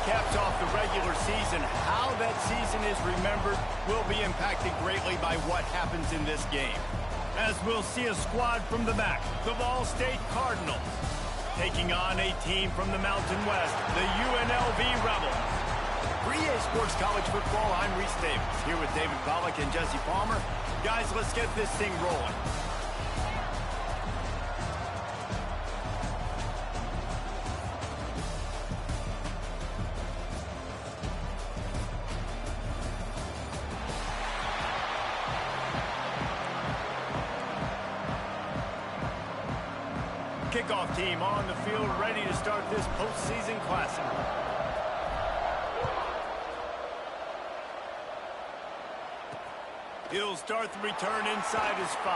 caps off the regular season. How that season is remembered will be impacted greatly by what happens in this game. As we'll see a squad from the MAC, the Ball State Cardinals, taking on a team from the Mountain West, the UNLV Rebels. For EA Sports College Football, I'm Reese Davis, here with David Pollack and Jesse Palmer. Guys, let's get this thing rolling. Kickoff team on the field, ready to start this postseason classic. He'll start the return inside his 5.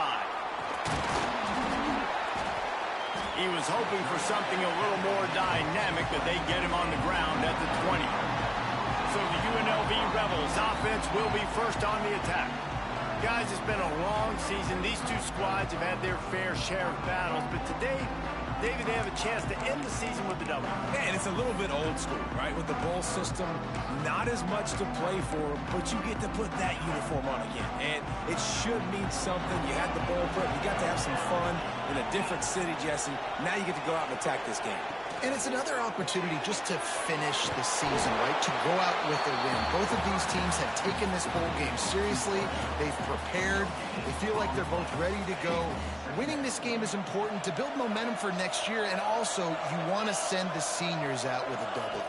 He was hoping for something a little more dynamic, but they get him on the ground at the 20. So the UNLV Rebels offense will be first on the attack. Guys, it's been a long season. These two squads have had their fair share of battles, but today, David, they have a chance to end the season with the W. Yeah, and it's a little bit old school, right? With the bowl system, not as much to play for, but you get to put that uniform on again. And it should mean something. You had the bowl prep. You got to have some fun in a different city, Jesse. Now you get to go out and attack this game. And it's another opportunity just to finish the season, right? To go out with a win. Both of these teams have taken this bowl game seriously. They've prepared. They feel like they're both ready to go. Winning this game is important to build momentum for next year, and also you want to send the seniors out with a W.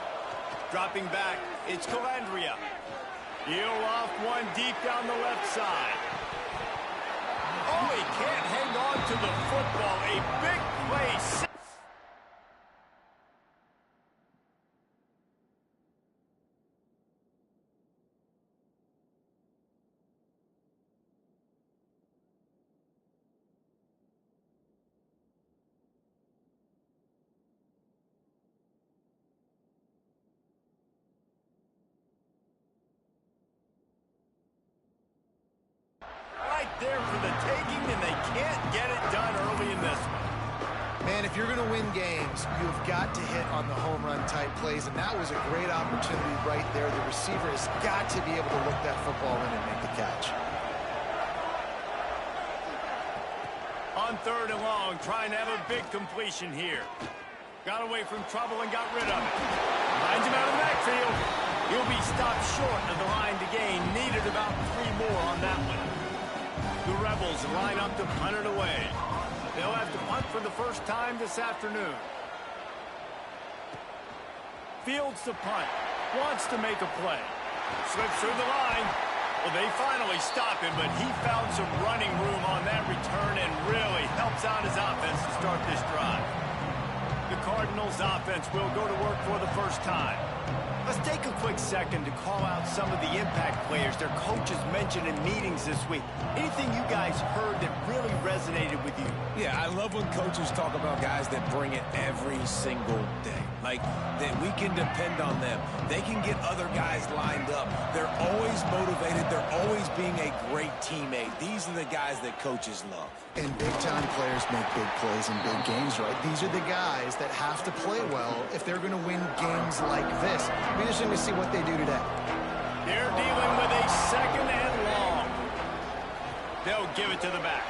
Dropping back, it's Calandria. He'll off one deep down the left side. Oh, he can't hang on to the football. A big play. There for the taking, and they can't get it done early in this one. Man, if you're going to win games, you've got to hit on the home run type plays, and that was a great opportunity right there. The receiver has got to be able to look that football in and make the catch. On 3rd and long, trying to have a big completion here. Got away from trouble and got rid of it. Finds him out of the backfield. He'll be stopped short of the line to gain. Needed about 3 more on that one. The Rebels line up to punt it away. They'll have to punt for the first time this afternoon. Fields the punt. Wants to make a play. Slips through the line. Well, they finally stop him, but he found some running room on that return and really helps out his offense to start this drive. The Cardinals' offense will go to work for the first time. Let's take a quick second to call out some of the impact players their coaches mentioned in meetings this week. Anything you guys heard that really resonated with you? Yeah, I love when coaches talk about guys that bring it every single day. Like, that we can depend on them. They can get other guys lined up. They're always motivated. They're always being a great teammate. These are the guys that coaches love. And big-time players make big plays in big games, right? These are the guys that have to play well if they're going to win games like this. It'll be interesting to see what they do today. They're dealing with a 2nd and long. They'll give it to the back.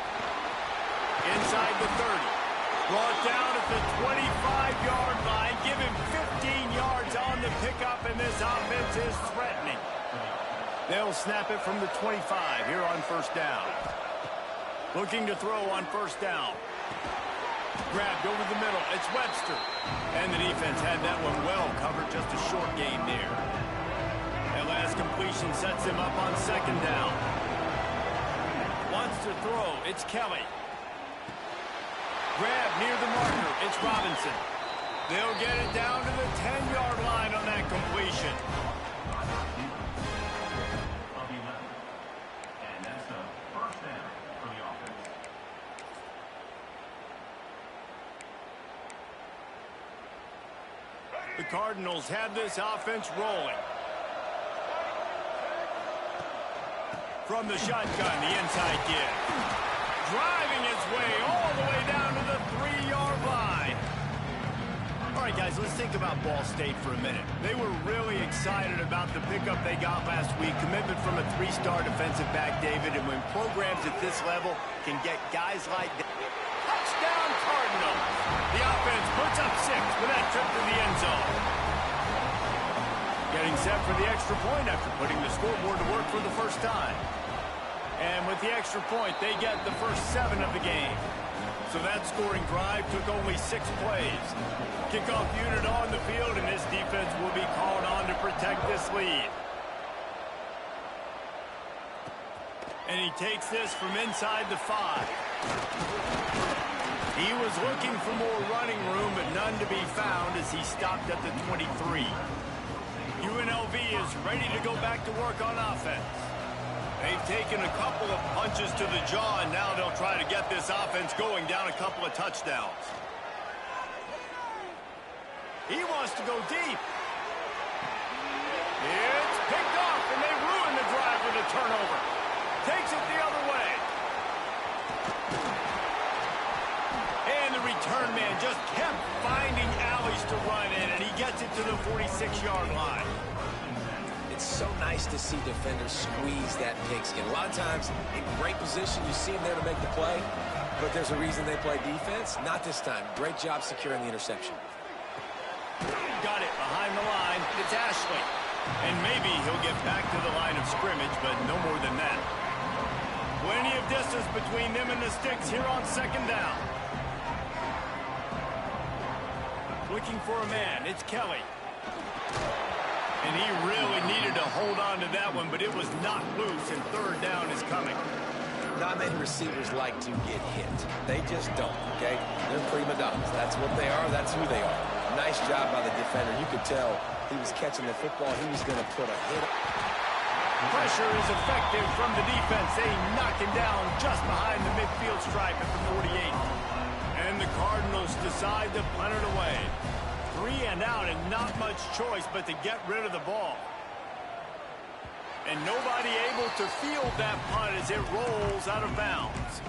Inside the 30. Brought down at the 25-yard line. Give him 15 yards on the pickup, and this offense is threatening. They'll snap it from the 25 here on 1st down. Looking to throw on 1st down. Grabbed over the middle. It's Webster. And the defense had that one well covered. Just a short gain there. That last completion sets him up on 2nd down. Wants to throw. It's Kelly. Grab near the marker. It's Robinson. They'll get it down to the 10-yard line on that completion. And that's the 1st down for the offense. The Cardinals have this offense rolling. From the shotgun, the inside give. Driving his way all the way down to the 3-yard line. All right, guys, let's think about Ball State for a minute. They were really excited about the pickup they got last week. Commitment from a three-star defensive back, David, and when programs at this level can get guys like that. Touchdown, Cardinals! The offense puts up 6 with that trip to the end zone. Getting set for the extra point after putting the scoreboard to work for the first time. And with the extra point, they get the first 7 of the game. So that scoring drive took only 6 plays. Kickoff unit on the field, and this defense will be called on to protect this lead. And he takes this from inside the 5. He was looking for more running room, but none to be found as he stopped at the 23. UNLV is ready to go back to work on offense. They've taken a couple of punches to the jaw, and now they'll try to get this offense going down a couple of touchdowns. He wants to go deep. It's picked off, and they ruin the drive with a turnover. Takes it the other way. And the return man just kept finding alleys to run in, and he gets it to the 46-yard line. It's so nice to see defenders squeeze that pigskin. A lot of times, in great position, you see them there to make the play, but there's a reason they play defense. Not this time. Great job securing the interception. Got it behind the line. It's Ashley. And maybe he'll get back to the line of scrimmage, but no more than that. Plenty of distance between them and the sticks here on second down. Looking for a man. It's Kelly. And he really needed to hold on to that one, but it was knocked loose, and third down is coming. Not many receivers like to get hit. They just don't, okay? They're prima donnas. That's what they are. That's who they are. Nice job by the defender. You could tell he was catching the football. He was going to put a hit. Pressure is effective from the defense. They knock him down just behind the midfield stripe at the 48. And the Cardinals decide to punt it away. 3 and out, and not much choice but to get rid of the ball. And nobody able to field that punt as it rolls out of bounds.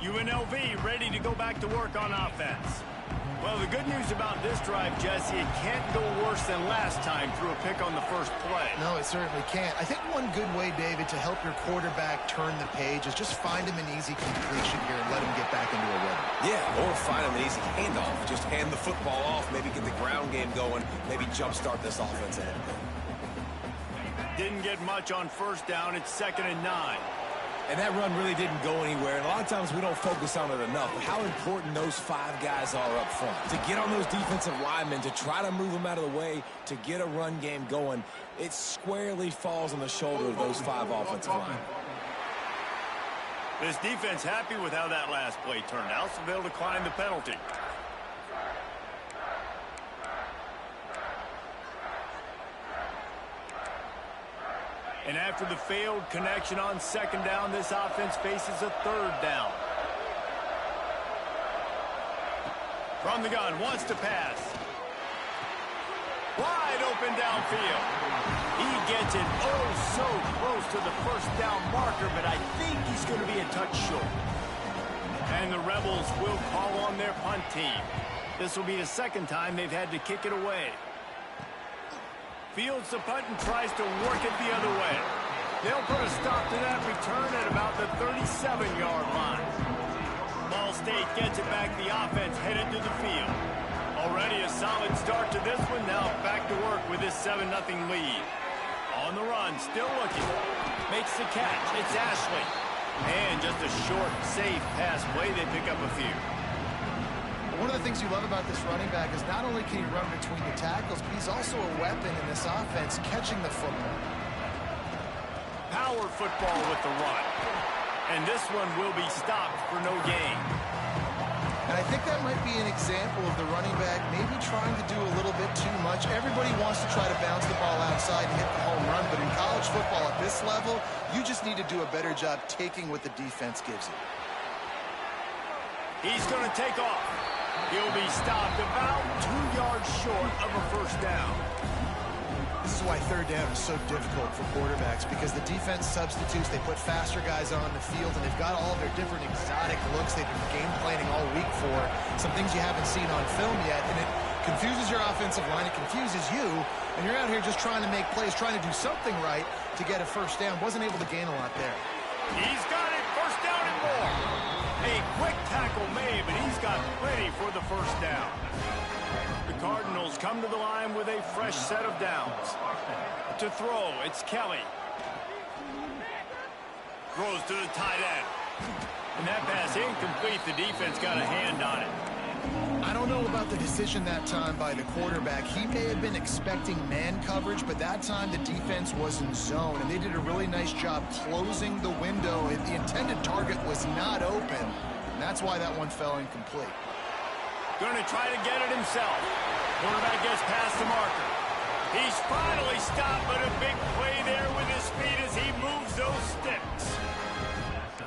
UNLV ready to go back to work on offense. Well, the good news about this drive, Jesse, it can't go worse than last time through a pick on the first play. No, it certainly can't. I think one good way, David, to help your quarterback turn the page is just find him an easy completion here and let him get back into a rhythm. Yeah, or find him an easy handoff. Just hand the football off, maybe get the ground game going, maybe jumpstart this offense a little bit. Didn't get much on first down. It's 2nd and 9. And that run really didn't go anywhere. And a lot of times we don't focus on it enough. But how important those 5 guys are up front. To get on those defensive linemen, to try to move them out of the way, to get a run game going, it squarely falls on the shoulder of those 5 offensive linemen. This defense happy with how that last play turned out, so they'll decline the penalty. And after the failed connection on second down, this offense faces a third down. From the gun, wants to pass. Wide open downfield. He gets it oh so close to the first down marker, but I think he's going to be a touch short. And the Rebels will call on their punt team. This will be the second time they've had to kick it away. Fields the punt and tries to work it the other way. They'll put a stop to that return at about the 37-yard line. Ball State gets it back. The offense headed to the field. Already a solid start to this one. Now back to work with this 7-0 lead. On the run, still looking. Makes the catch. It's Ashley. And just a short, safe pass play. They pick up a few. One of the things you love about this running back is not only can he run between the tackles, but he's also a weapon in this offense, catching the football. Power football with the run. And this one will be stopped for no gain. And I think that might be an example of the running back maybe trying to do a little bit too much. Everybody wants to try to bounce the ball outside and hit the home run, but in college football at this level, you just need to do a better job taking what the defense gives you. He's going to take off. He'll be stopped about 2 yards short of a first down. This is why third down is so difficult for quarterbacks, because the defense substitutes. They put faster guys on the field, and they've got all their different exotic looks they've been game planning all week for, some things you haven't seen on film yet, and it confuses your offensive line. It confuses you, And you're out here just trying to make plays, trying to do something right to get a first down. Wasn't able to gain a lot there. He's got it. First down and more. A quick tackle made, but he's got plenty for the first down. The Cardinals come to the line with a fresh set of downs. To throw, it's Kelly. Throws to the tight end. And that pass incomplete. The defense got a hand on it. I don't know about the decision that time by the quarterback. He may have been expecting man coverage, but that time the defense was in zone, and they did a really nice job closing the window. The intended target was not open, and that's why that one fell incomplete. Going to try to get it himself. Quarterback gets past the marker. He's finally stopped, but a big play there with his speed as he moves those sticks.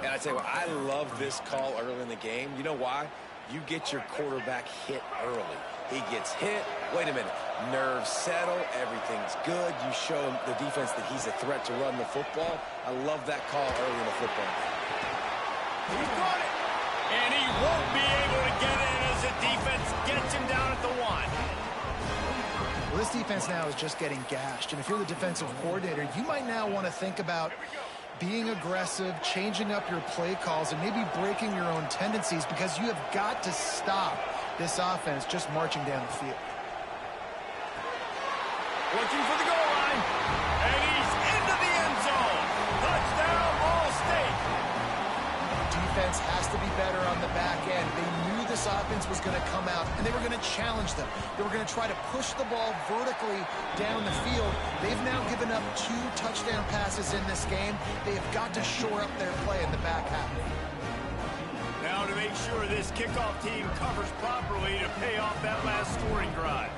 And I tell you what, I love this call early in the game. You know why? You get your quarterback hit early. He gets hit. Wait a minute. Nerves settle. Everything's good. You show the defense that he's a threat to run the football. I love that call early in the football game. He's got it. And he won't be able to get in as the defense gets him down at the 1. Well, this defense now is just getting gashed. And if you're the defensive coordinator, you might now want to think about being aggressive, changing up your play calls, and maybe breaking your own tendencies, because you have got to stop this offense just marching down the field. Looking for the goal line. And he's into the end zone. Touchdown, Ball State. Defense has to be better on the back end. They knew this offense was going to come out, and they were going to challenge them. They were going to try to push the ball vertically down the field. They've now given up 2 touchdown passes in this game. They have got to shore up their play in the back half. Now to make sure this kickoff team covers properly to pay off that last scoring drive.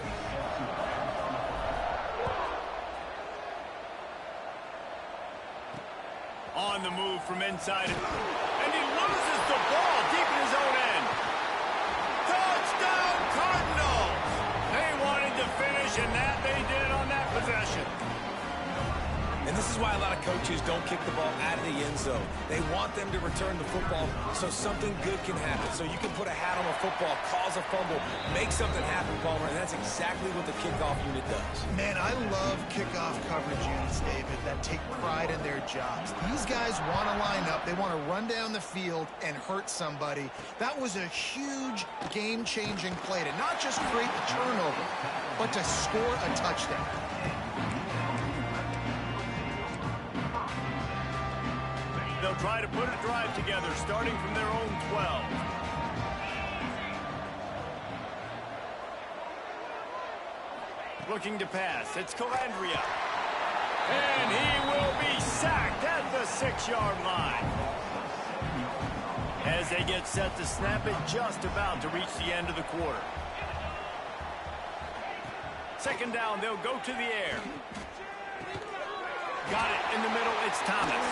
On the move from inside. And he loses the ball deep in his own end. Touchdown, Cardinals! They wanted to finish, and that they did on that possession. And this is why a lot of coaches don't kick the ball out of the end zone. They want them to return the football so something good can happen. So you can put a hat on a football, cause a fumble, make something happen, Palmer, and that's exactly what the kickoff unit does. Man, I love kickoff coverage units, David, that take pride in their jobs. These guys want to line up. They want to run down the field and hurt somebody. That was a huge game-changing play to not just create the turnover, but to score a touchdown. They'll try to put a drive together, starting from their own 12. Looking to pass. It's Calandria. And he will be sacked at the 6-yard line. As they get set to snap it, just about to reach the end of the quarter. Second down, they'll go to the air. Got it in the middle, it's Thomas.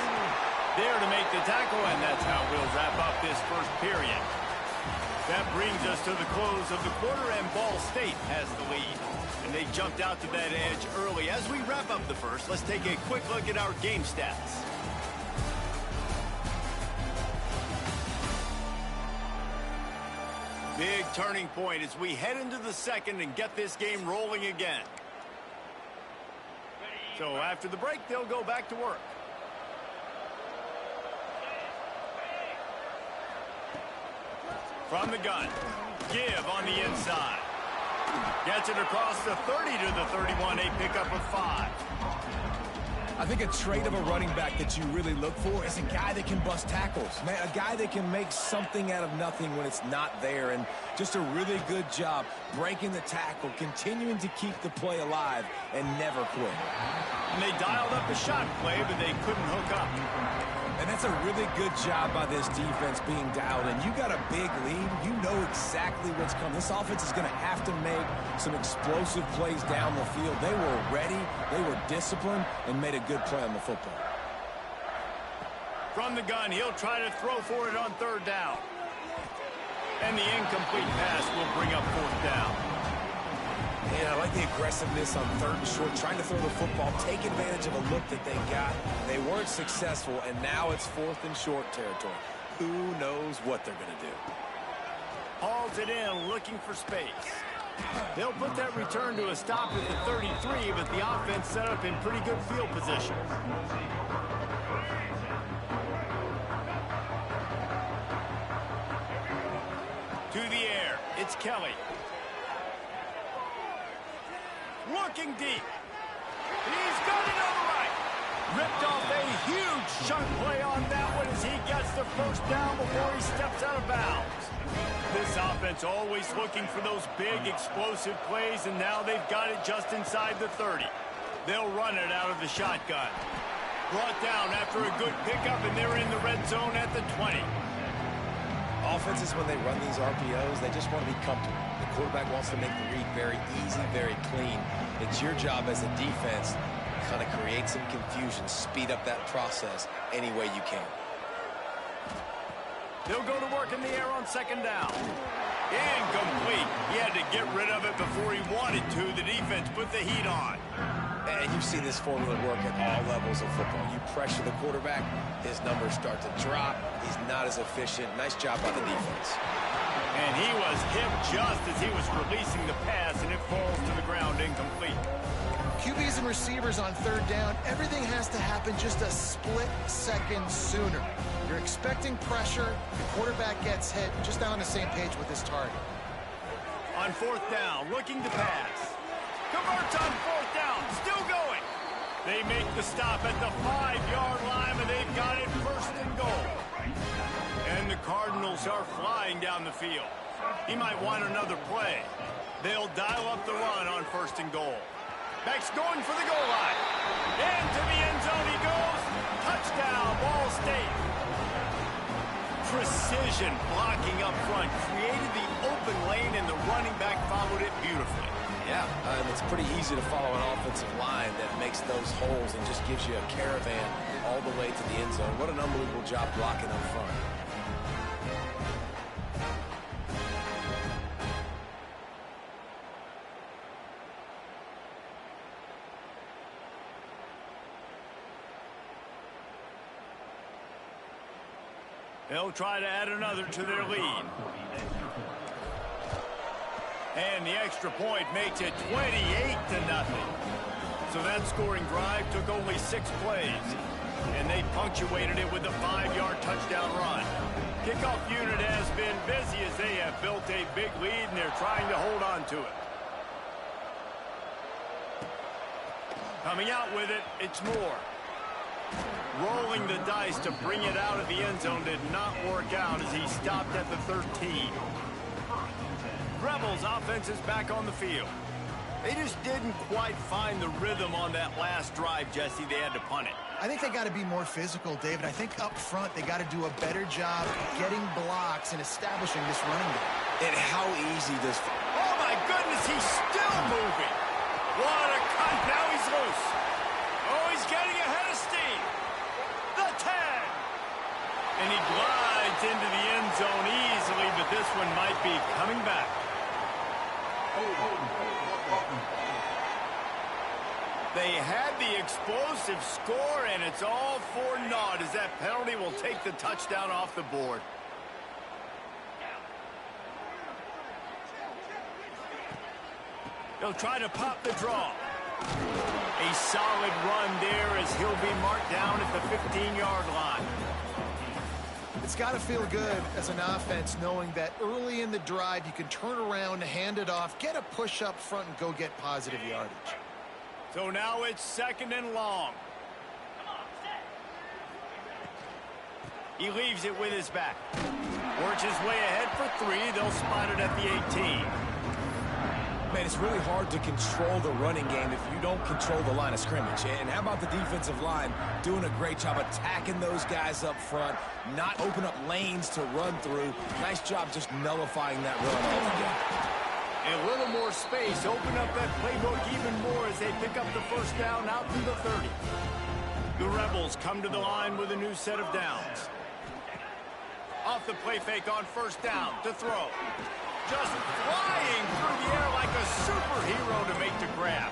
There to make the tackle, and that's how we'll wrap up this first period. That brings us to the close of the quarter, and Ball State has the lead. And they jumped out to that edge early. As we wrap up the first, let's take a quick look at our game stats. Big turning point as we head into the second and get this game rolling again. So after the break, they'll go back to work. From the gun, give on the inside. Gets it across the 30 to the 31, a pickup of 5. I think a trait of a running back that you really look for is a guy that can bust tackles. Man, a guy that can make something out of nothing when it's not there. And just a really good job breaking the tackle, continuing to keep the play alive, and never quit. And they dialed up the shot play, but they couldn't hook up. And that's a really good job by this defense being dialed in. You got a big lead. You know exactly what's coming. This offense is going to have to make some explosive plays down the field. They were ready, they were disciplined, and made a good play on the football. From the gun, he'll try to throw for it on third down. And the incomplete pass will bring up fourth down. And I like the aggressiveness on third and short, trying to throw the football, take advantage of a look that they got. They weren't successful, and now it's fourth and short territory. Who knows what they're going to do? Hauls it in, looking for space. They'll put that return to a stop at the 33, but the offense set up in pretty good field position. To the air, it's Kelly. Looking deep. He's got it on the right. Ripped off a huge chunk play on that one as he gets the first down before he steps out of bounds. This offense always looking for those big explosive plays, and now they've got it just inside the 30. They'll run it out of the shotgun. Brought down after a good pickup, and they're in the red zone at the 20. Offenses, when they run these RPOs, they just want to be comfortable. The quarterback wants to make the read very easy, very clean. It's your job as a defense to kind of create some confusion, speed up that process any way you can. They'll go to work in the air on second down. Incomplete. He had to get rid of it before he wanted to. The defense put the heat on. And you've seen this formula work at all levels of football. You pressure the quarterback, his numbers start to drop. He's not as efficient. Nice job by the defense. And he was hit just as he was releasing the pass, and it falls to the ground incomplete. QBs and receivers on third down, everything has to happen just a split second sooner. You're expecting pressure, the quarterback gets hit, just not on the same page with his target. On fourth down, looking to pass. Converts on fourth down, still going. They make the stop at the 5-yard line, and they've got it first and goal. And the Cardinals are flying down the field. He might want another play. They'll dial up the run on first and goal. Beck's going for the goal line. Into the end zone he goes. Touchdown, Ball State. Precision blocking up front. Created the open lane, and the running back followed it beautifully. Yeah, and it's pretty easy to follow an offensive line that makes those holes and just gives you a caravan all the way to the end zone. What an unbelievable job blocking up front. They'll try to add another to their lead. And the extra point makes it 28-0. So that scoring drive took only 6 plays. And they punctuated it with a 5-yard touchdown run. Kickoff unit has been busy as they have built a big lead, and they're trying to hold on to it. Coming out with it, it's Moore. Rolling the dice to bring it out of the end zone did not work out as he stopped at the 13. Rebels offense is back on the field. They just didn't quite find the rhythm on that last drive, Jesse. They had to punt it. I think they got to be more physical, David. I think up front they got to do a better job getting blocks and establishing this running game. And how easy does... Oh, my goodness, he's still moving. What a cut. Now he's loose. Oh, he's getting ahead of steam. The 10. And he glides into the end zone easily, but this one might be coming back. They had the explosive score, and it's all for naught as that penalty will take the touchdown off the board. They'll try to pop the draw. A solid run there as he'll be marked down at the 15-yard line. It's got to feel good as an offense knowing that early in the drive you can turn around, hand it off, get a push up front, and go get positive yardage. So now it's second and long. He leaves it with his back. Works his way ahead for 3. They'll spot it at the 18. Man, it's really hard to control the running game if you don't control the line of scrimmage. And how about the defensive line doing a great job attacking those guys up front, not open up lanes to run through. Nice job just nullifying that run altogether. And a little more space, open up that playbook even more as they pick up the first down out to the 30. The Rebels come to the line with a new set of downs. Off the play fake on first down to throw. Just flying through the air like a superhero to make the grab.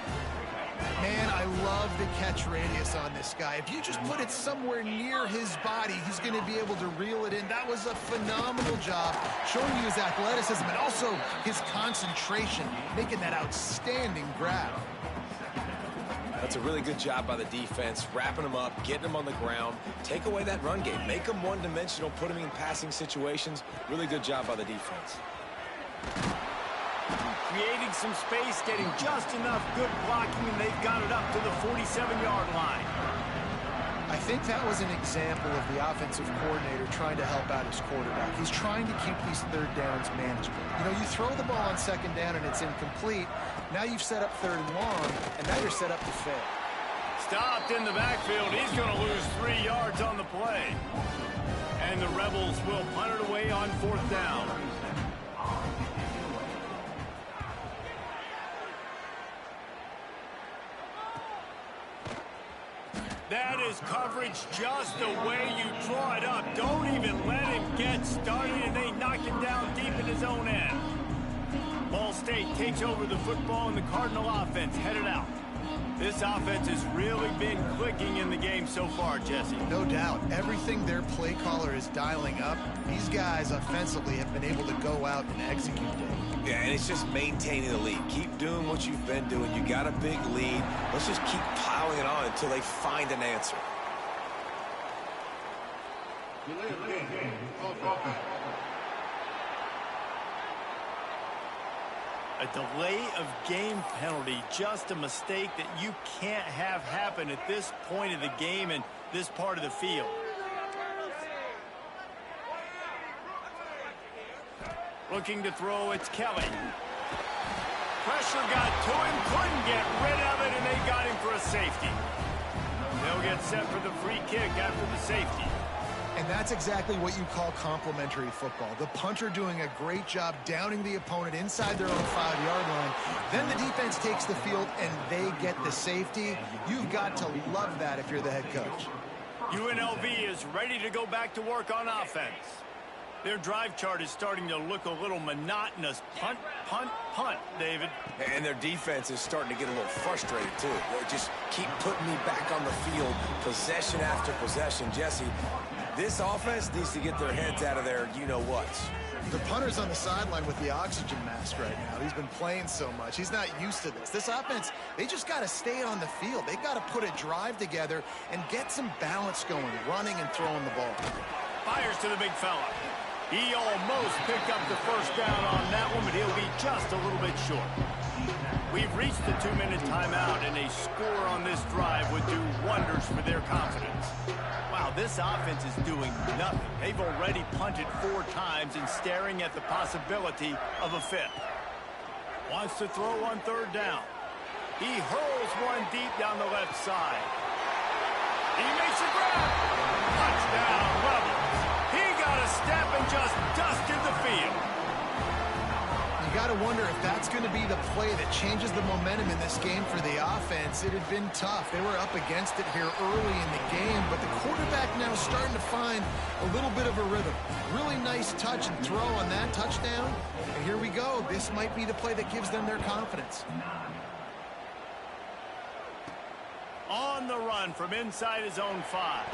Man, I love the catch radius on this guy. If you just put it somewhere near his body, he's going to be able to reel it in. That was a phenomenal job, showing you his athleticism and also his concentration, making that outstanding grab. That's a really good job by the defense, wrapping them up, getting them on the ground, take away that run game, make them one-dimensional, put them in passing situations. Really good job by the defense. Creating some space, getting just enough good blocking, and they've got it up to the 47-yard line. I think that was an example of the offensive coordinator trying to help out his quarterback. He's trying to keep these third downs manageable. You know, you throw the ball on second down and it's incomplete. Now you've set up third and long, and now you're set up to fail. Stopped in the backfield. He's going to lose 3 yards on the play. And the Rebels will punt it away on fourth down. That is coverage just the way you draw it up. Don't even let him get started, and they knock him down deep in his own end. Ball State takes over the football, and the Cardinal offense headed out. This offense has really been clicking in the game so far, Jesse. No doubt. Everything their play caller is dialing up, these guys offensively have been able to go out and execute it. Yeah, and it's just maintaining the lead. Keep doing what you've been doing. You got a big lead. Let's just keep piling it on until they find an answer. A delay of game penalty, just a mistake that you can't have happen at this point of the game and this part of the field. Looking to throw, it's Kelly. Pressure got to him, couldn't get rid of it, and they got him for a safety. They'll get set for the free kick after the safety. And that's exactly what you call complementary football. The punter doing a great job downing the opponent inside their own 5-yard line. Then the defense takes the field and they get the safety. You've got to love that if you're the head coach. UNLV is ready to go back to work on offense. Their drive chart is starting to look a little monotonous. Punt, punt, punt, David. And their defense is starting to get a little frustrated, too. They just keep putting me back on the field, possession after possession. Jesse, this offense needs to get their heads out of their you-know-whats. The punter's on the sideline with the oxygen mask right now. He's been playing so much. He's not used to this. This offense, they just got to stay on the field. They've got to put a drive together and get some balance going, running and throwing the ball. Fires to the big fella. He almost picked up the first down on that one, but he'll be just a little bit short. We've reached the 2-minute timeout, and a score on this drive would do wonders for their confidence. Wow, this offense is doing nothing. They've already punted 4 times and staring at the possibility of a fifth. Wants to throw on third down. He hurls one deep down the left side. He makes a grab. Touchdown, Rebels. He got a step and just dusted the field. You got to wonder if that's going to be the play that changes the momentum in this game for the offense. It had been tough. They were up against it here early in the game, but the quarterback now starting to find a little bit of a rhythm. Really nice touch and throw on that touchdown. And here we go. This might be the play that gives them their confidence. On the run from inside his own 5.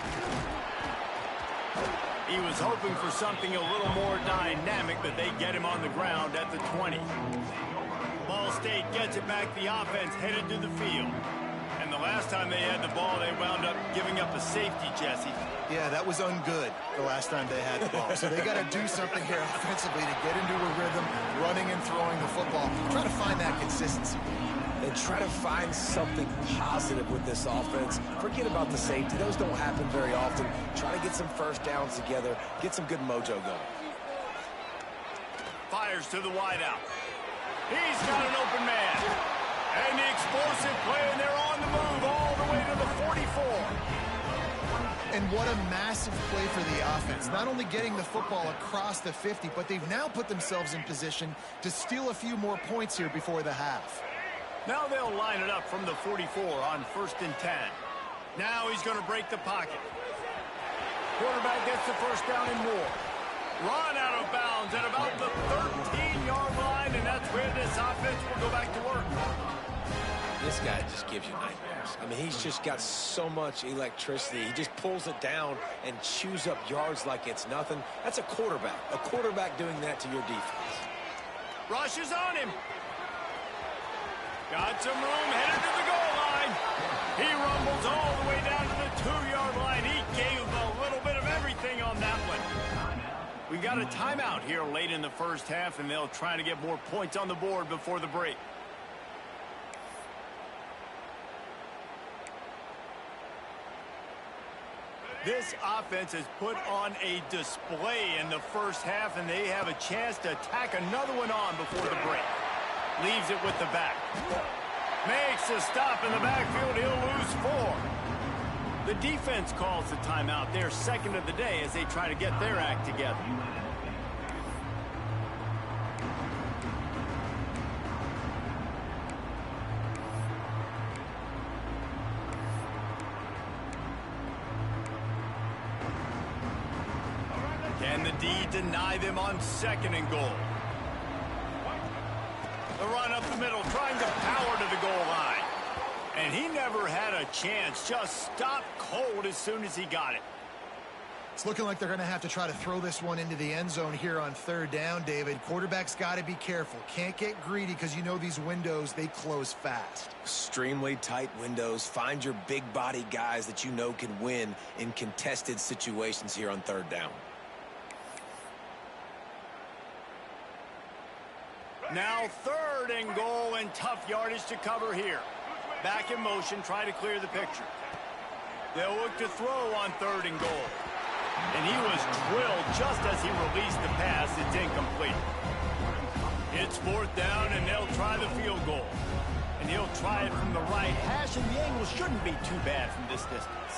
He was hoping for something a little more dynamic, but they get him on the ground at the 20. Ball State gets it back. The offense headed to the field. And the last time they had the ball, they wound up giving up a safety, Jesse. Yeah, that was ungood the last time they had the ball. So they got to do something here offensively to get into a rhythm, running and throwing the football. Try to find that consistency. And try to find something positive with this offense. Forget about the safety. Those don't happen very often. Try to get some first downs together. Get some good mojo going. Fires to the wideout. He's got an open man. And the explosive play, and they're on the move all the way to the 44. And what a massive play for the offense. Not only getting the football across the 50, but they've now put themselves in position to steal a few more points here before the half. Now they'll line it up from the 44 on 1st and 10. Now he's going to break the pocket. Quarterback gets the first down and more. Run out of bounds at about the 13-yard line, and that's where this offense will go back to work. This guy just gives you nightmares. I mean, he's just got so much electricity. He just pulls it down and chews up yards like it's nothing. That's a quarterback. A quarterback doing that to your defense. Rushes on him. Got some room, headed to the goal line. He rumbles all the way down to the 2-yard line. He gave a little bit of everything on that one. We got a timeout here late in the first half, and they'll try to get more points on the board before the break. This offense has put on a display in the first half, and they have a chance to tack another one on before the break. Leaves it with the back. Makes a stop in the backfield. He'll lose 4. The defense calls the timeout. They're second of the day as they try to get their act together. Can the D deny them on 2nd and goal? The run up the middle, trying to power to the goal line. And he never had a chance. Just stopped cold as soon as he got it. It's looking like they're going to have to try to throw this one into the end zone here on 3rd down, David. Quarterback's got to be careful. Can't get greedy because you know these windows, they close fast. Extremely tight windows. Find your big body guys that you know can win in contested situations here on 3rd down. Now 3rd and goal, and tough yardage to cover here. Back in motion, try to clear the picture. They'll look to throw on 3rd and goal. And he was drilled just as he released the pass. It's incomplete. It's 4th down, and they'll try the field goal. And he'll try it from the right hash, and the angle shouldn't be too bad from this distance.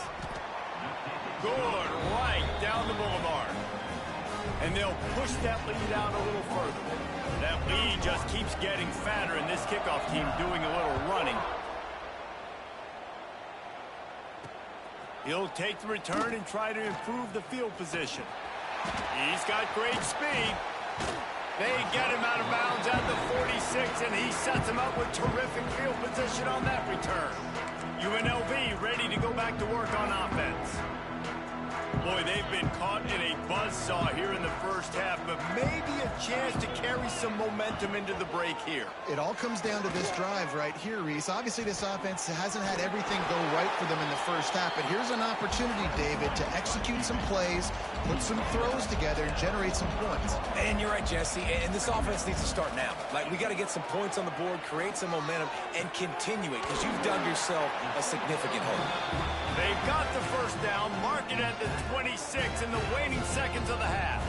Good, right down the boulevard. And they'll push that lead out a little further. That lead just keeps getting fatter, and this kickoff team doing a little running. He'll take the return and try to improve the field position. He's got great speed. They get him out of bounds at the 46, and he sets him up with terrific field position on that return. UNLV ready to go back to work on offense. Boy, they've been caught in a buzzsaw here in the first half, but maybe a chance to carry some momentum into the break here. It all comes down to this drive right here, Reese. Obviously, this offense hasn't had everything go right for them in the first half, but here's an opportunity, David, to execute some plays, put some throws together, and generate some points. And you're right, Jesse, and this offense needs to start now. Like, we got to get some points on the board, create some momentum, and continue it, because you've dug yourself a significant hole. They've got the first down, mark it at the 26 in the waning seconds of the half.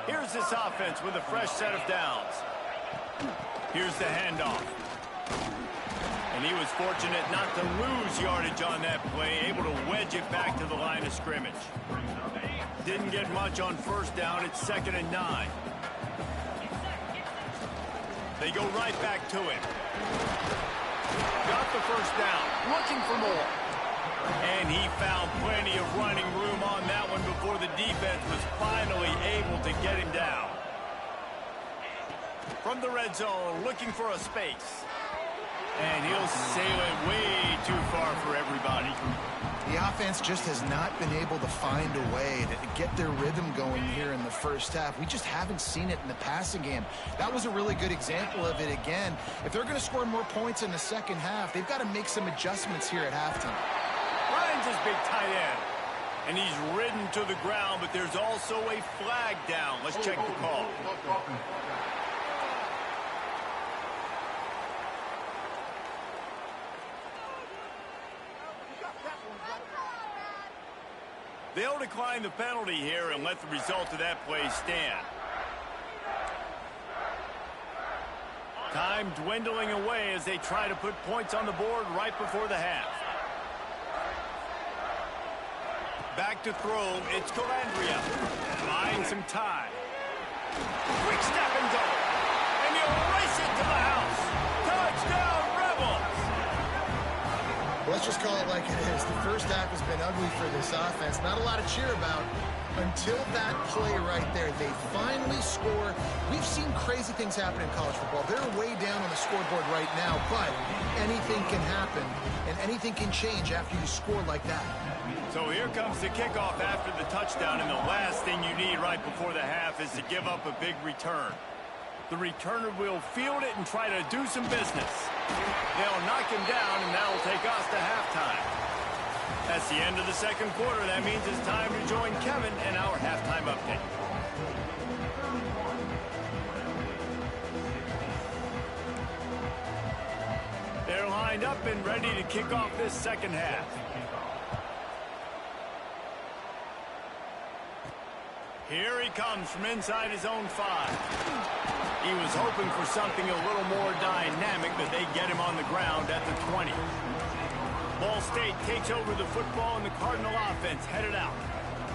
Here's this offense with a fresh set of downs. Here's the handoff. And he was fortunate not to lose yardage on that play, able to wedge it back to the line of scrimmage. Didn't get much on 1st down. It's 2nd and 9. They go right back to him. Got the first down, looking for more. And he found plenty of running room on that one before the defense was finally able to get him down. From the red zone, looking for a space. And he'll sail it way too far for everybody. The offense just has not been able to find a way to get their rhythm going here in the first half. We just haven't seen it in the passing game. That was a really good example of it again. If they're going to score more points in the second half, they've got to make some adjustments here at halftime. Finds his big tight end. And he's ridden to the ground, but there's also a flag down. Let's check the call. They'll decline the penalty here and let the result of that play stand. Time dwindling away as they try to put points on the board right before the half. Back to throw, it's Calandria. Buying some time. Quick step and go. And he'll race it to the house. Touchdown, Rebels! Let's just call it like it is. The first half has been ugly for this offense. Not a lot to cheer about until that play right there. They finally score. We've seen crazy things happen in college football. They're way down on the scoreboard right now, but anything can happen, and anything can change after you score like that. So here comes the kickoff after the touchdown, and the last thing you need right before the half is to give up a big return. The returner will field it and try to do some business. They'll knock him down, and that'll take us to halftime. That's the end of the second quarter. That means it's time to join Kevin and our halftime update. They're lined up and ready to kick off this second half. Here he comes from inside his own 5. He was hoping for something a little more dynamic, but they get him on the ground at the 20. Ball State takes over the football, and the Cardinal offense headed out.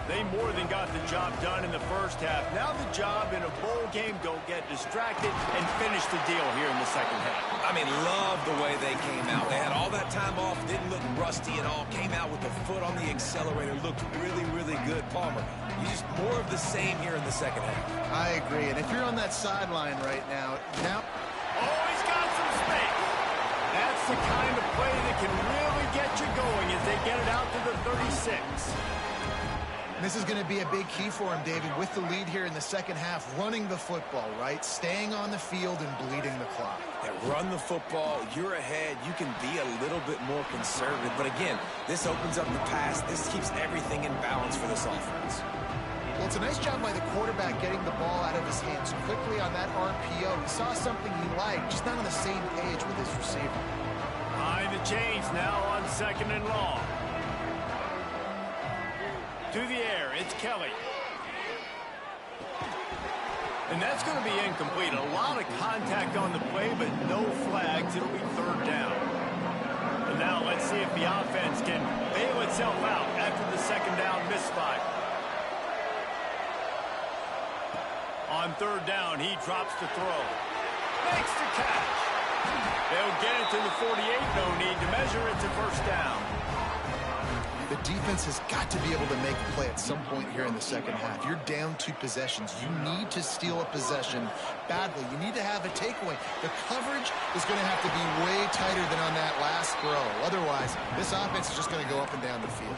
They more than got the job done in the first half. Now the job in a bowl game, don't get distracted and finish the deal here in the second half. I mean, love the way they came out. They had all that time off, didn't look rusty at all, came out with the foot on the accelerator, looked really, really good. Palmer, you just more of the same here in the second half. I agree, and if you're on that sideline right now... Oh, he's got some space. That's the kind of play that can really get you going as they get it out to the 36. This is going to be a big key for him, David, with the lead here in the second half, running the football, right? Staying on the field and bleeding the clock. Yeah, run the football, you're ahead, you can be a little bit more conservative. But again, this opens up the pass. This keeps everything in balance for this offense. Well, it's a nice job by the quarterback getting the ball out of his hands quickly on that RPO. He saw something he liked, just not on the same page with his receiver. Behind the chains now on 2nd and long. To the air, it's Kelly. And that's going to be incomplete. A lot of contact on the play, but no flags. It'll be 3rd down. And now let's see if the offense can bail itself out after the 2nd down misfire. On 3rd down, he drops the throw. Makes the catch. They'll get it to the 48. No need to measure. It's a 1st down. The defense has got to be able to make a play at some point here in the second half. You're down 2 possessions. You need to steal a possession badly. You need to have a takeaway. The coverage is going to have to be way tighter than on that last throw. Otherwise, this offense is just going to go up and down the field.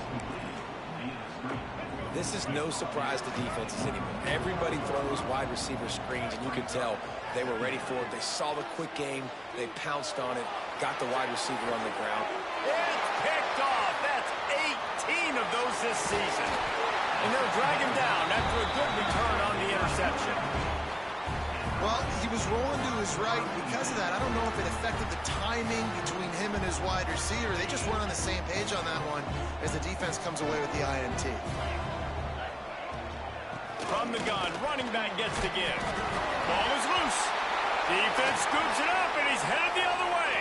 This is no surprise to defenses anymore. Everybody throws wide receiver screens, and you can tell they were ready for it. They saw the quick game. They pounced on it, got the wide receiver on the ground. It's picked off. That's 18 of those this season. And they'll drag him down after a good return on the interception. Well, he was rolling to his right. Because of that, I don't know if it affected the timing between him and his wide receiver. They just weren't on the same page on that one as the defense comes away with the INT. From the gun, running back gets the give. Ball is loose. Defense scoops it up, and he's headed the other way.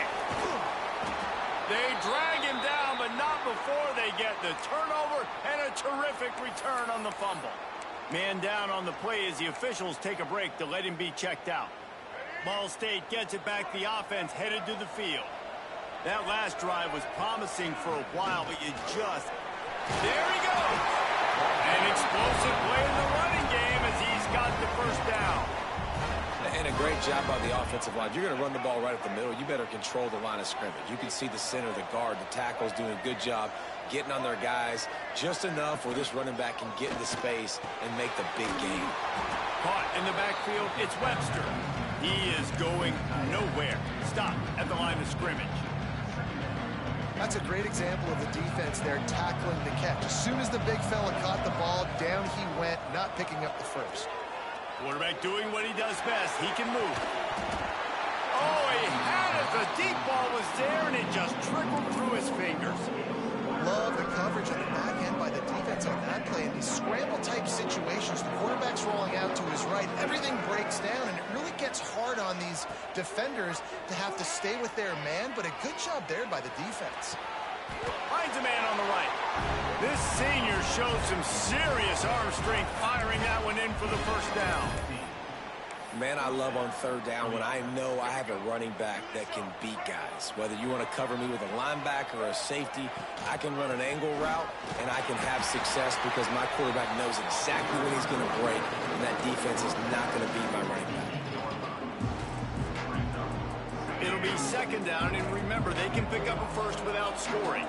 They drag him down, but not before they get the turnover and a terrific return on the fumble. Man down on the play as the officials take a break to let him be checked out. Ball State gets it back. The offense headed to the field. That last drive was promising for a while, but you just... There he goes! An explosive play in the running game as he's got the 1st down. And a great job by the offensive line. You're going to run the ball right at the middle. You better control the line of scrimmage. You can see the center, the guard, the tackles doing a good job getting on their guys just enough where this running back can get into space and make the big game. Caught in the backfield, it's Webster. He is going nowhere. Stop at the line of scrimmage. That's a great example of the defense there tackling the catch. As soon as the big fella caught the ball, down he went, not picking up the first. Quarterback doing what he does best. He can move. Oh, he had it. The deep ball was there, and it just trickled through his fingers. Love the coverage on the back end by the defense on that play. In these scramble-type situations, the quarterback's rolling out to his right. Everything breaks down, and it really gets hard on these defenders to have to stay with their man, but a good job there by the defense. Finds a man on the right. This senior showed some serious arm strength firing that one in for the 1st down. Man, I love on third down when I know I have a running back that can beat guys. Whether you want to cover me with a linebacker or a safety, I can run an angle route, and I can have success because my quarterback knows exactly when he's going to break, and that defense is not going to beat my running back. It'll be second down, and remember, they can pick up a first without scoring.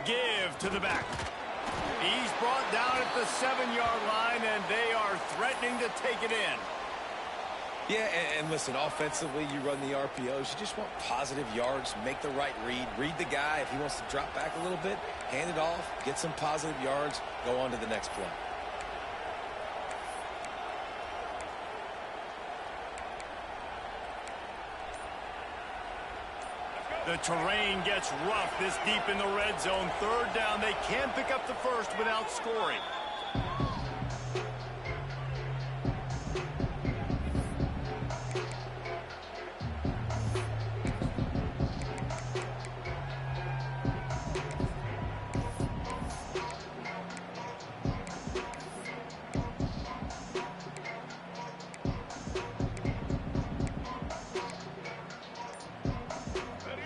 Give to the back. He's brought down at the 7-yard line, and they are threatening to take it in. Yeah, and listen, offensively, you run the RPOs. You just want positive yards, make the right read the guy. If he wants to drop back a little bit, hand it off, get some positive yards, go on to the next play. The terrain gets rough this deep in the red zone. Third down, they can pick up the first without scoring.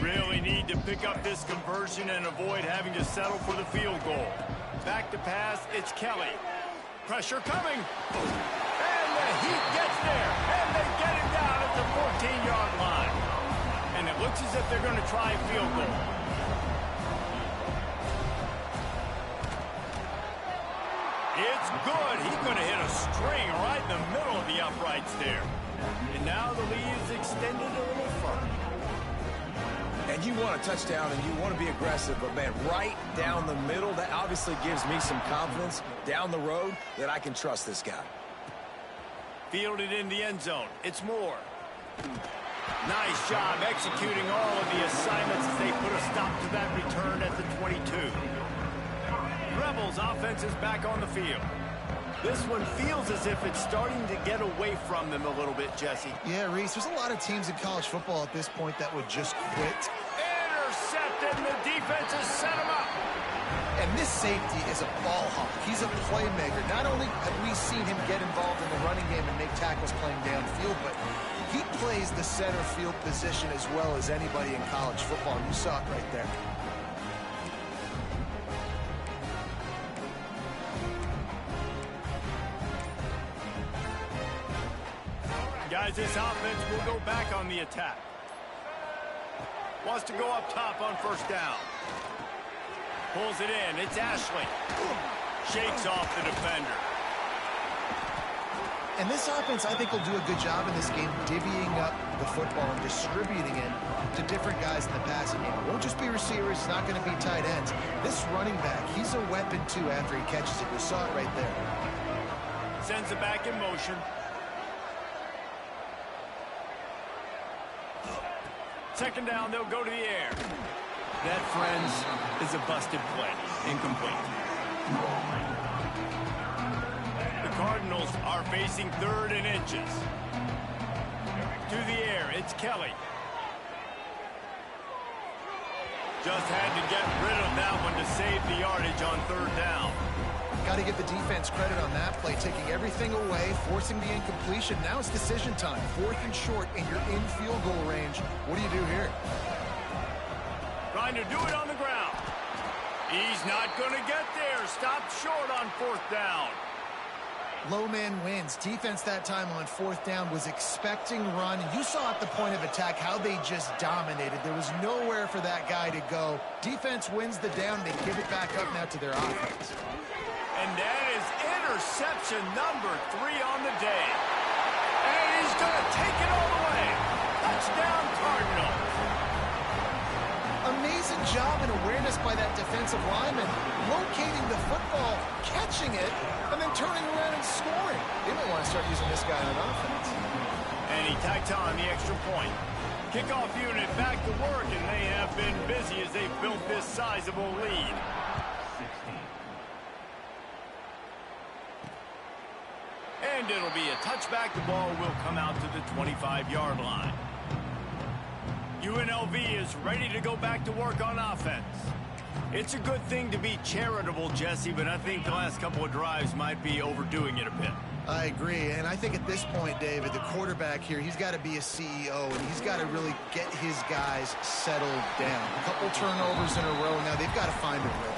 Really need to pick up this conversion and avoid having to settle for the field goal. Back to pass, it's Kelly. Pressure coming. And the Heat gets there. And they get him down at the 14-yard line. And it looks as if they're going to try a field goal. It's good. He's going to hit a string right in the middle of the uprights there. And now the lead is extended a little further. And you want a touchdown and you want to be aggressive, but man, right down the middle, that obviously gives me some confidence down the road that I can trust this guy. Fielded in the end zone. It's Moore. Nice job executing all of the assignments as they put a stop to that return at the 22. Rebels offense is back on the field. This one feels as if it's starting to get away from them a little bit, Jesse. Yeah, Reese, there's a lot of teams in college football at this point that would just quit. Intercepted, and the defense has set him up. And this safety is a ball hawk. He's a playmaker. Not only have we seen him get involved in the running game and make tackles playing downfield, but he plays the center field position as well as anybody in college football. You saw it right there. Guys, this offense will go back on the attack. Wants to go up top on first down. Pulls it in. It's Ashley. Shakes off the defender. And this offense, I think, will do a good job in this game divvying up the football and distributing it to different guys in the passing game. It won't just be receivers. It's not going to be tight ends. This running back, he's a weapon, too, after he catches it. You saw it right there. Sends it back in motion. Second down, they'll go to the air. That, friends, is a busted play. Incomplete. The Cardinals are facing 3rd and inches. To the air, it's Kelly. Just had to get rid of that one to save the yardage on 3rd down. Got to give the defense credit on that play, taking everything away, forcing the incompletion. Now it's decision time. 4th and short, and you're in field goal range. What do you do here? Trying to do it on the ground. He's not going to get there. Stopped short on 4th down. Low man wins. Defense that time on 4th down was expecting run. You saw at the point of attack how they just dominated. There was nowhere for that guy to go. Defense wins the down. They give it back up now to their offense. And that is interception number 3 on the day. And he's going to take it all the way. Touchdown, Cardinals. Amazing job and awareness by that defensive lineman, locating the football, catching it, and then turning around and scoring. They might want to start using this guy on offense. And he tacked on the extra point. Kickoff unit back to work, and they have been busy as they've built this sizable lead. And it'll be a touchback. The ball will come out to the 25-yard line. UNLV is ready to go back to work on offense. It's a good thing to be charitable, Jesse, but I think the last couple of drives might be overdoing it a bit. I agree, and I think at this point, David, the quarterback here, he's got to be a CEO, and he's got to really get his guys settled down. A couple turnovers in a row now. They've got to find a rhythm.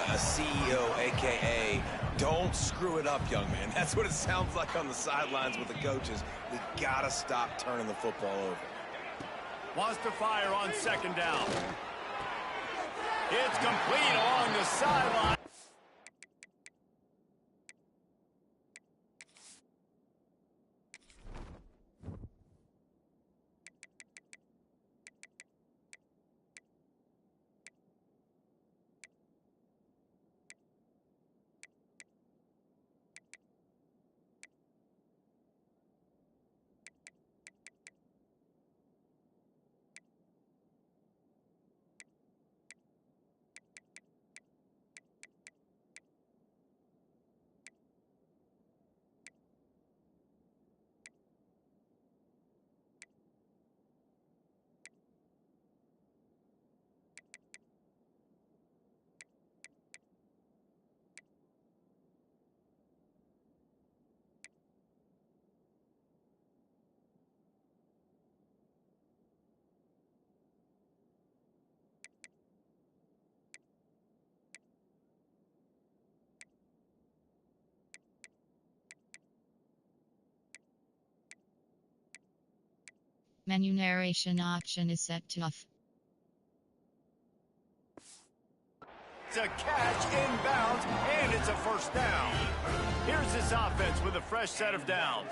A CEO, a.k.a. don't screw it up, young man. That's what it sounds like on the sidelines with the coaches. We got to stop turning the football over. Wants to fire on second down. It's complete along the sideline. Menu narration option is set to off. It's a catch inbounds, and it's a first down. Here's this offense with a fresh set of downs.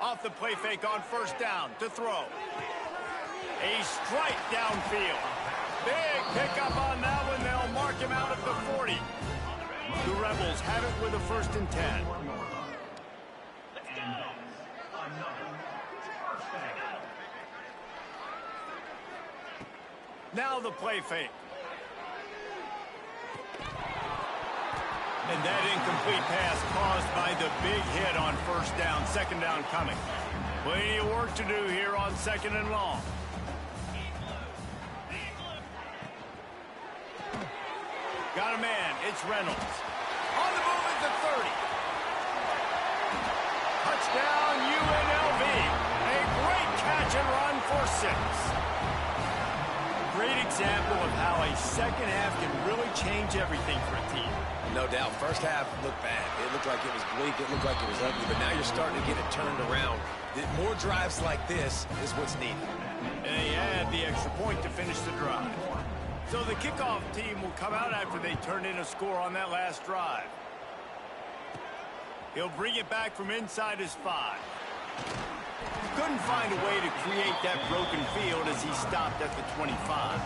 Off the play fake on first down to throw. A strike downfield. Big pickup on that one. They'll mark him out at the 40. The Rebels have it with a 1st and 10. Now the play fake. And that incomplete pass caused by the big hit on first down. Second down coming. Plenty of work to do here on 2nd and long. Got a man. It's Reynolds. On the move at the 30. Touchdown UNLV. A great catch and run for 6. Great example of how a second half can really change everything for a team. No doubt. First half looked bad. It looked like it was bleak. It looked like it was ugly. But now you're starting to get it turned around. More drives like this is what's needed. And they add the extra point to finish the drive. So the kickoff team will come out after they turn in a score on that last drive. He'll bring it back from inside his 5. Couldn't find a way to create that broken field as he stopped at the 25.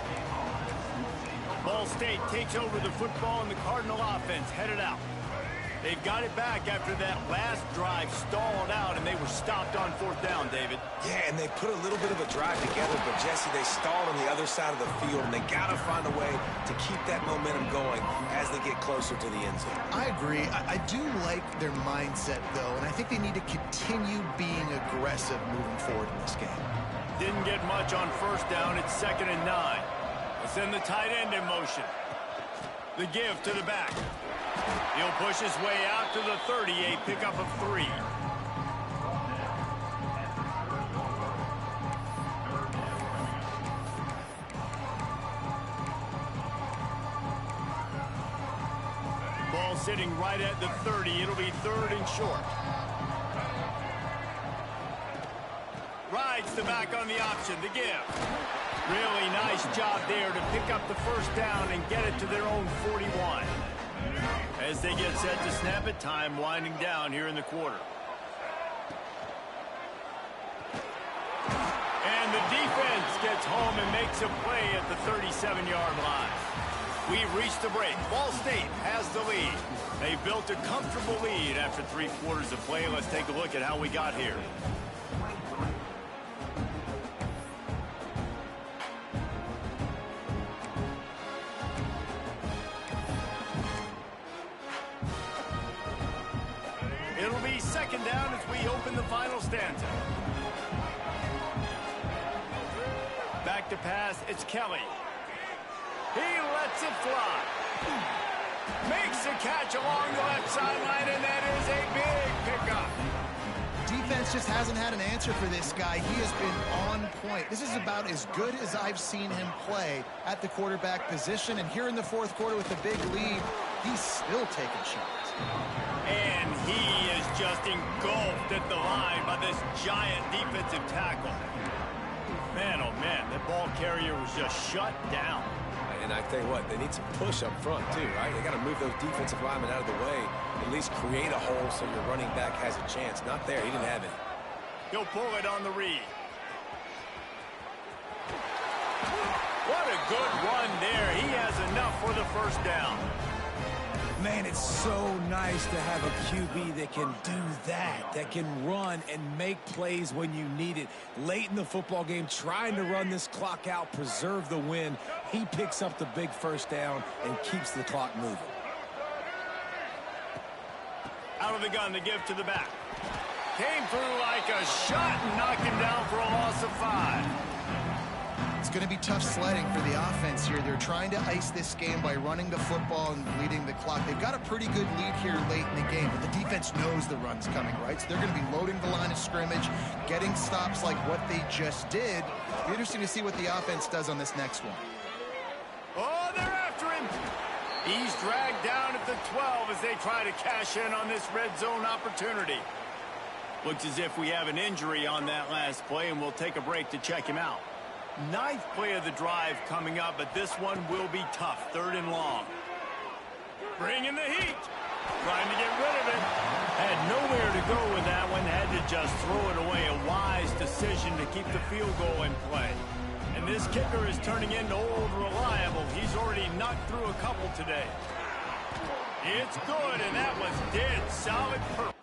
Ball State takes over the football, and the Cardinal offense headed out. They've got it back after that last drive stalled out, and they were stopped on 4th down, David. Yeah, and they put a little bit of a drive together, but, Jesse, they stalled on the other side of the field, and they got to find a way to keep that momentum going as they get closer to the end zone. I agree. I do like their mindset, though, and I think they need to continue being aggressive moving forward in this game. Didn't get much on 1st down. It's 2nd and 9. Let's send the tight end in motion. The give to the back. He'll push his way out to the 30, a pickup of 3. Ball sitting right at the 30. It'll be 3rd and short. Rides the back on the option, the give. Really nice job there to pick up the 1st down and get it to their own 41. As they get set to snap it, time winding down here in the quarter. And the defense gets home and makes a play at the 37-yard line. We've reached the break. Ball State has the lead. They built a comfortable lead after 3 quarters of play. Let's take a look at how we got here. It'll be 2nd down as we open the final stanza. Back to pass, it's Kelly. He lets it fly. Makes a catch along the left sideline, and that is a big pickup. Defense just hasn't had an answer for this guy. He has been on point. This is about as good as I've seen him play at the quarterback position. And here in the fourth quarter with a big lead, he's still taking shots. And he is just engulfed at the line by this giant defensive tackle. Man, oh man, that ball carrier was just shut down. And I tell you what, they need some push up front too, right? They got to move those defensive linemen out of the way, at least create a hole so your running back has a chance. Not there, he didn't have it. He'll pull it on the read. What a good run there. He has enough for the first down. Man, it's so nice to have a QB that can do that can run and make plays when you need it. Late in the football game, trying to run this clock out, preserve the win. He picks up the big first down and keeps the clock moving. Out of the gun to give to the back. Came through like a shot and knocked him down for a loss of 5. It's going to be tough sledding for the offense here. They're trying to ice this game by running the football and leading the clock. They've got a pretty good lead here late in the game, but the defense knows the run's coming, right? So they're going to be loading the line of scrimmage, getting stops like what they just did. It'll be interesting to see what the offense does on this next one. Oh, they're after him. He's dragged down at the 12 as they try to cash in on this red zone opportunity. Looks as if we have an injury on that last play, and we'll take a break to check him out. 9th play of the drive coming up, but this one will be tough. 3rd and long. Bringing the heat. Trying to get rid of it. Had nowhere to go with that one. Had to just throw it away. A wise decision to keep the field goal in play. And this kicker is turning into old reliable. He's already knocked through a couple today. It's good, and that was dead solid purpose.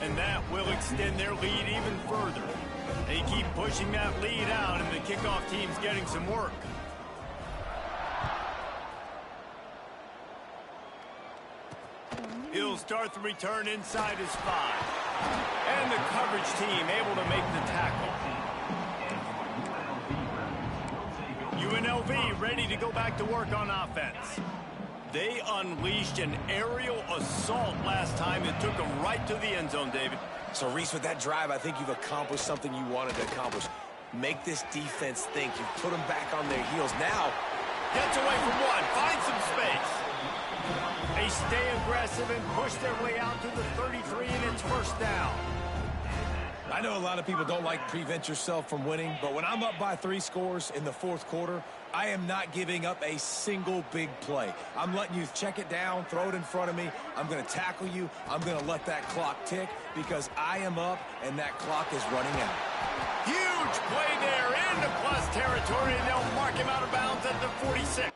And that will extend their lead even further. They keep pushing that lead out, and the kickoff team's getting some work. He'll start the return inside his 5. And the coverage team able to make the tackle. UNLV ready to go back to work on offense. They unleashed an aerial assault last time that took them right to the end zone, David. So, Reese, with that drive, I think you've accomplished something you wanted to accomplish. Make this defense think. You put them back on their heels. Now, gets away from one, finds some space. They stay aggressive and push their way out to the 33, and it's first down. I know a lot of people don't like prevent yourself from winning, but when I'm up by 3 scores in the 4th quarter, I am not giving up a single big play. I'm letting you check it down, throw it in front of me. I'm going to tackle you. I'm going to let that clock tick because I am up and that clock is running out. Huge play there into plus territory, and they'll mark him out of bounds at the 46.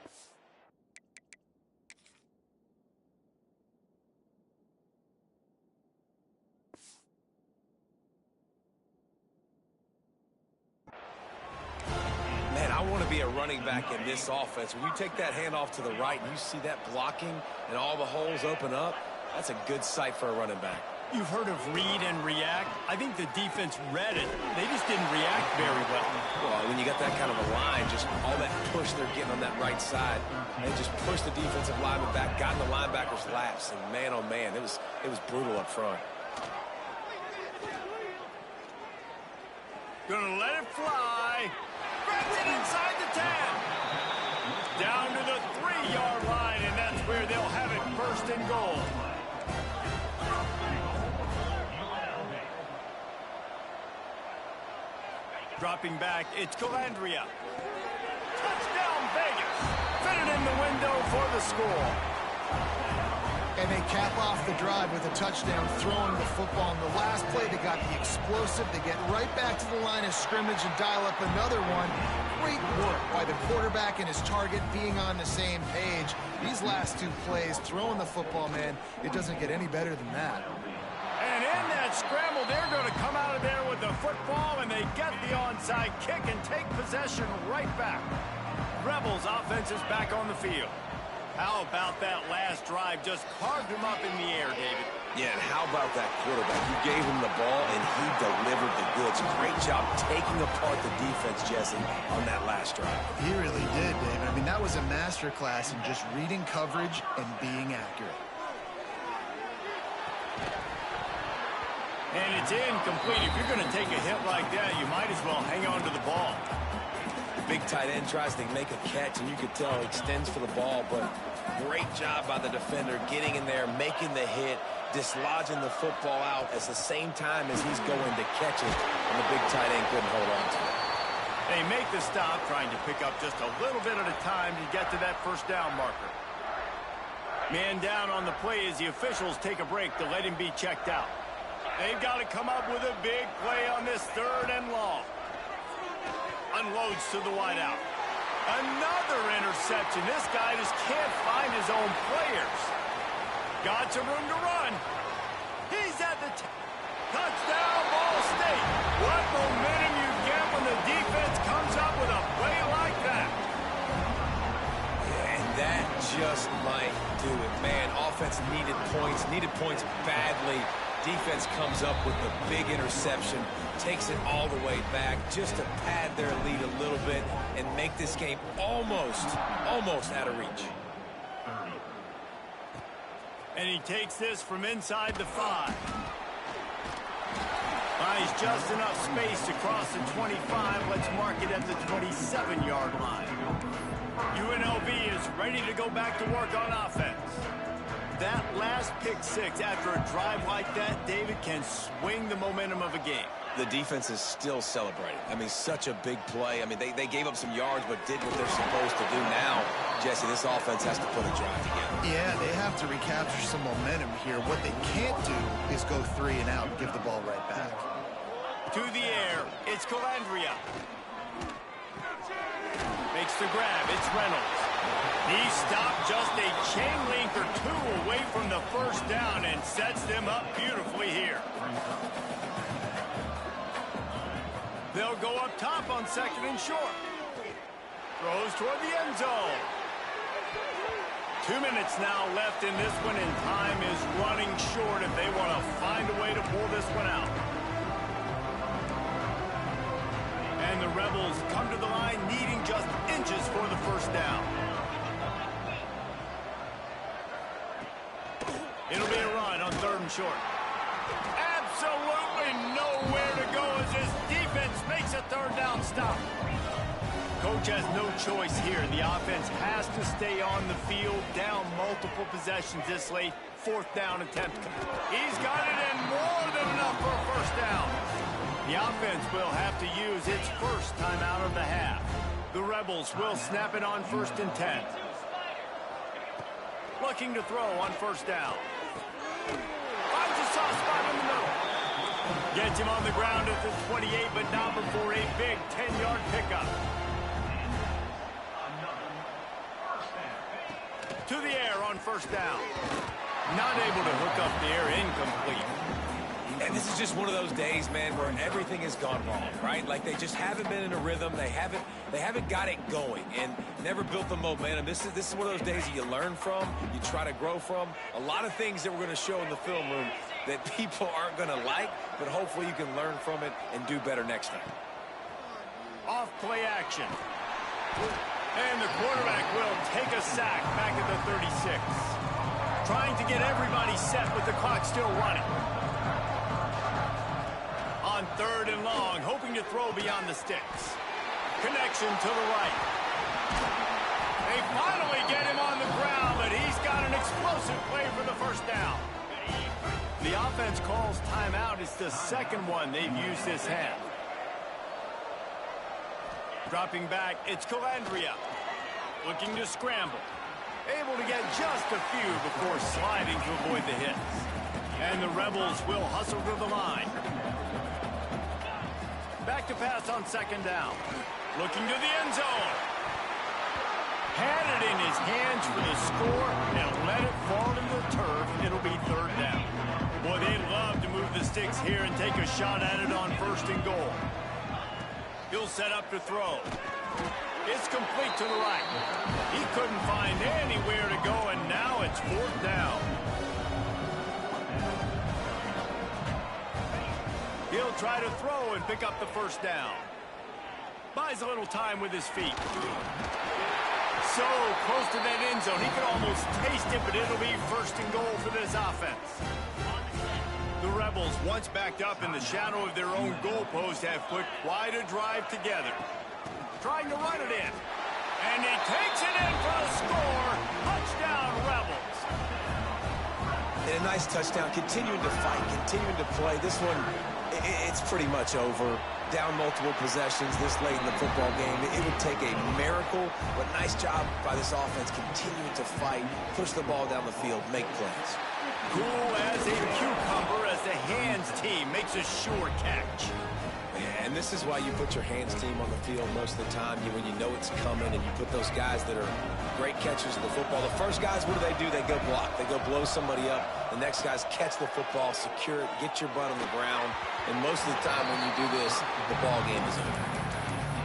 I want to be a running back in this offense. When you take that handoff to the right and you see that blocking and all the holes open up, that's a good sight for a running back. You've heard of read and react. I think the defense read it. They just didn't react very well. Well, when you got that kind of a line, just all that push they're getting on that right side, they just pushed the defensive lineman back, got in the linebacker's laps, and man, oh man, it was brutal up front. Gonna let it fly. Grabs it inside the 10. Down to the 3-yard line, and that's where they'll have it first and goal. Dropping back, it's Calandria. Touchdown, Vegas. Fitted in the window for the score. And they cap off the drive with a touchdown, throwing the football. In the last play, they got the explosive. They get right back to the line of scrimmage and dial up another one. Great work by the quarterback and his target being on the same page. These last 2 plays, throwing the football, man, it doesn't get any better than that. And in that scramble, they're going to come out of there with the football, and they get the onside kick and take possession right back. Rebels offense is back on the field. How about that last drive? Just carved him up in the air, David. Yeah, and how about that quarterback? You gave him the ball, and he delivered the goods. Great job taking apart the defense, Jesse, on that last drive. He really did, David. I mean, that was a masterclass in just reading coverage and being accurate. And it's incomplete. If you're going to take a hit like that, you might as well hang on to the ball. Big tight end tries to make a catch, and you could tell he extends for the ball, but great job by the defender getting in there, making the hit, dislodging the football out at the same time as he's going to catch it, and the big tight end couldn't hold on to it. They make the stop, trying to pick up just a little bit at a time to get to that first down marker. Man down on the play as the officials take a break to let him be checked out. They've got to come up with a big play on this 3rd and long. Unloads to the wideout. Another interception. This guy just can't find his own players. Got some room to run. He's at the touchdown, Ball State. What momentum you get when the defense comes up with a play like that. And that just might do it. Man, offense needed points badly. Defense comes up with the big interception, takes it all the way back just to pad their lead a little bit and make this game almost out of reach. And he takes this from inside the 5. Buys just enough space to cross the 25. Let's mark it at the 27-yard line. UNLV is ready to go back to work on offense. That last pick 6 after a drive like that, David, can swing the momentum of a game. The defense is still celebrating. I mean, such a big play. I mean, they gave up some yards but did what they're supposed to do. Now, Jesse, this offense has to put a drive together. Yeah, they have to recapture some momentum here. What they can't do is go 3 and out and give the ball right back. To the air, it's Calandria. Makes the grab, it's Reynolds. He stopped just a chain link or two away from the first down and sets them up beautifully here. They'll go up top on 2nd and short. Throws toward the end zone. 2 minutes now left in this one, and time is running short if they want to find a way to pull this one out. And the Rebels come to the line needing just inches for the first down. It'll be a run on 3rd and short. Absolutely nowhere to go as his defense makes a 3rd down stop. Coach has no choice here. The offense has to stay on the field, down multiple possessions this late. 4th down attempt. He's got it in more than enough for a first down. The offense will have to use its first timeout of the half. The Rebels will snap it on 1st and 10. Looking to throw on 1st down. Finds a soft spot in the middle. Gets him on the ground at the 28, but not before a big 10-yard pickup. To the air on 1st down. Not able to hook up the air, incomplete. And this is just one of those days, man, where everything has gone wrong, right? Like they just haven't been in a rhythm. They haven't got it going and never built the momentum. This is one of those days that you learn from, you try to grow from. A lot of things that we're going to show in the film room that people aren't going to like, but hopefully you can learn from it and do better next time. Off play action. And the quarterback will take a sack back at the 36. Trying to get everybody set with the clock still running. On 3rd and long, hoping to throw beyond the sticks. Connection to the right. They finally get him on the ground, but he's got an explosive play for the first down. The offense calls timeout. It's the 2nd one they've used this half. Dropping back, it's Calandria. Looking to scramble. Able to get just a few before sliding to avoid the hits. And the Rebels will hustle to the line. Back to pass on 2nd down. Looking to the end zone. Had it in his hands for the score and let it fall into the turf. It'll be 3rd down. Boy, they'd love to move the sticks here and take a shot at it on 1st and goal. He'll set up to throw. It's complete to the right. He couldn't find anywhere to go, and now it's 4th down. He'll try to throw and pick up the first down. Buys a little time with his feet. So close to that end zone. He could almost taste it, but it'll be 1st and goal for this offense. The Rebels, once backed up in the shadow of their own goalpost, have put quite a drive together. Trying to run it in. And he takes it in for the score. Touchdown, Rebels. And a nice touchdown. Continuing to fight, continuing to play. This one, it's pretty much over. Down multiple possessions this late in the football game. It would take a miracle, but nice job by this offense continuing to fight, push the ball down the field, make plays. Cool as a cucumber as the hands team makes a sure catch. Yeah, and this is why you put your hands team on the field most of the time. When you know it's coming, and you put those guys that are great catchers of the football. The first guys, what do? They go block. They go blow somebody up. The next guys catch the football, secure it, get your butt on the ground. And most of the time when you do this, the ball game is over.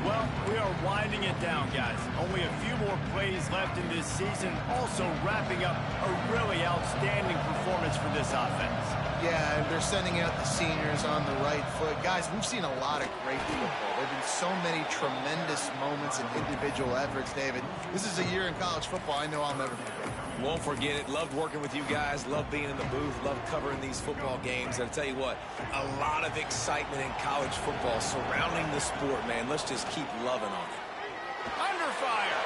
Well, we are winding it down, guys. Only a few more plays left in this season. Also wrapping up a really outstanding performance for this offense. Yeah, they're sending out the seniors on the right foot. Guys, we've seen a lot of great football. There have been so many tremendous moments and individual efforts, David. This is a year in college football I know I'll never forget. Won't forget it. Loved working with you guys. Loved being in the booth. Loved covering these football games. And I'll tell you what, a lot of excitement in college football surrounding the sport, man. Let's just keep loving on it. Under fire.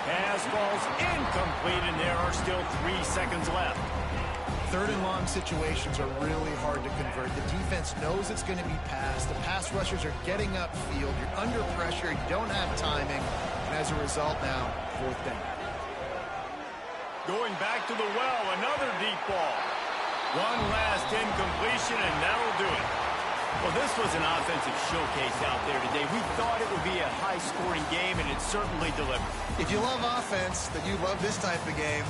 Pass falls incomplete, and there are still 3 seconds left. 3rd and long situations are really hard to convert. The defense knows it's going to be passed. The pass rushers are getting upfield. You're under pressure. You don't have timing. And as a result now, 4th down. Going back to the well, another deep ball. One last incompletion, and that'll do it. Well, this was an offensive showcase out there today. We thought it would be a high-scoring game, and it certainly delivered. If you love offense, then you love this type of game.